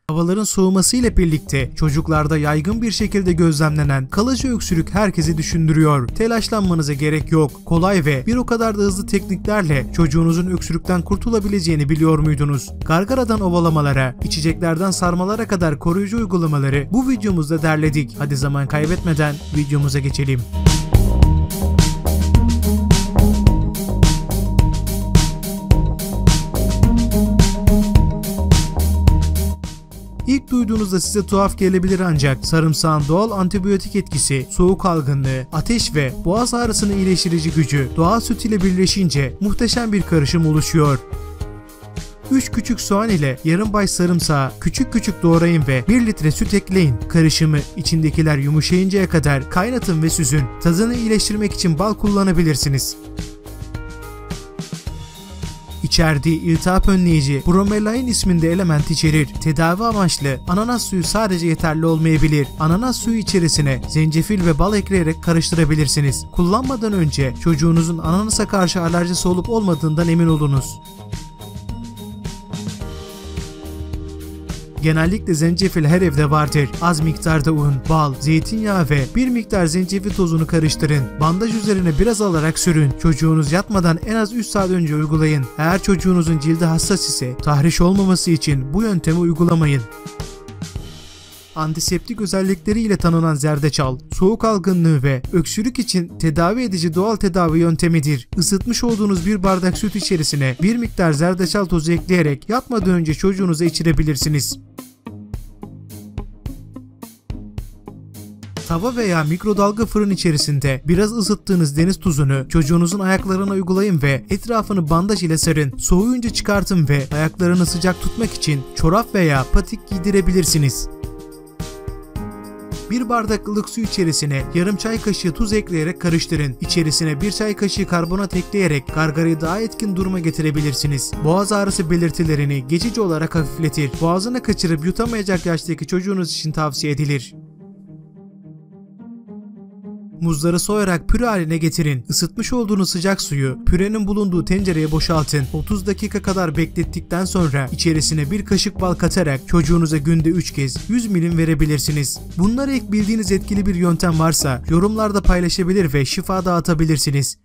Havaların soğuması ile birlikte çocuklarda yaygın bir şekilde gözlemlenen kalıcı öksürük herkesi düşündürüyor. Telaşlanmanıza gerek yok. Kolay ve bir o kadar da hızlı tekniklerle çocuğunuzun öksürükten kurtulabileceğini biliyor muydunuz? Gargaradan ovalamalara, içeceklerden sarmalara kadar koruyucu uygulamaları bu videomuzda derledik. Hadi zaman kaybetmeden videomuza geçelim. İlk duyduğunuzda size tuhaf gelebilir ancak sarımsağın doğal antibiyotik etkisi, soğuk algınlığı, ateş ve boğaz ağrısını iyileştirici gücü doğal süt ile birleşince muhteşem bir karışım oluşuyor. 3 küçük soğan ile yarım baş sarımsağı küçük küçük doğrayın ve 1 litre süt ekleyin. Karışımı içindekiler yumuşayıncaya kadar kaynatın ve süzün. Tadını iyileştirmek için bal kullanabilirsiniz. İçerdiği iltihap önleyici bromelain isminde element içerir. Tedavi amaçlı ananas suyu sadece yeterli olmayabilir. Ananas suyu içerisine zencefil ve bal ekleyerek karıştırabilirsiniz. Kullanmadan önce çocuğunuzun ananasa karşı alerjisi olup olmadığından emin olunuz. Genellikle zencefil her evde vardır. Az miktarda un, bal, zeytinyağı ve bir miktar zencefil tozunu karıştırın. Bandaj üzerine biraz alarak sürün. Çocuğunuz yatmadan en az 3 saat önce uygulayın. Eğer çocuğunuzun cildi hassas ise tahriş olmaması için bu yöntemi uygulamayın. Antiseptik özellikleriyle tanınan zerdeçal, soğuk algınlığı ve öksürük için tedavi edici doğal tedavi yöntemidir. Isıtmış olduğunuz bir bardak süt içerisine bir miktar zerdeçal tozu ekleyerek yatmadan önce çocuğunuza içirebilirsiniz. Tava veya mikrodalga fırın içerisinde biraz ısıttığınız deniz tuzunu çocuğunuzun ayaklarına uygulayın ve etrafını bandaj ile sarın. Soğuyunca çıkartın ve ayaklarını sıcak tutmak için çorap veya patik giydirebilirsiniz. Bir bardak ılık su içerisine yarım çay kaşığı tuz ekleyerek karıştırın. İçerisine bir çay kaşığı karbonat ekleyerek gargarayı daha etkin duruma getirebilirsiniz. Boğaz ağrısı belirtilerini geçici olarak hafifletir. Boğazına kaçırıp yutamayacak yaştaki çocuğunuz için tavsiye edilir. Muzları soyarak püre haline getirin. Isıtmış olduğunuz sıcak suyu pürenin bulunduğu tencereye boşaltın. 30 dakika kadar beklettikten sonra içerisine bir kaşık bal katarak çocuğunuza günde 3 kez 100 milim verebilirsiniz. Bunlara ek bildiğiniz etkili bir yöntem varsa yorumlarda paylaşabilir ve şifa dağıtabilirsiniz.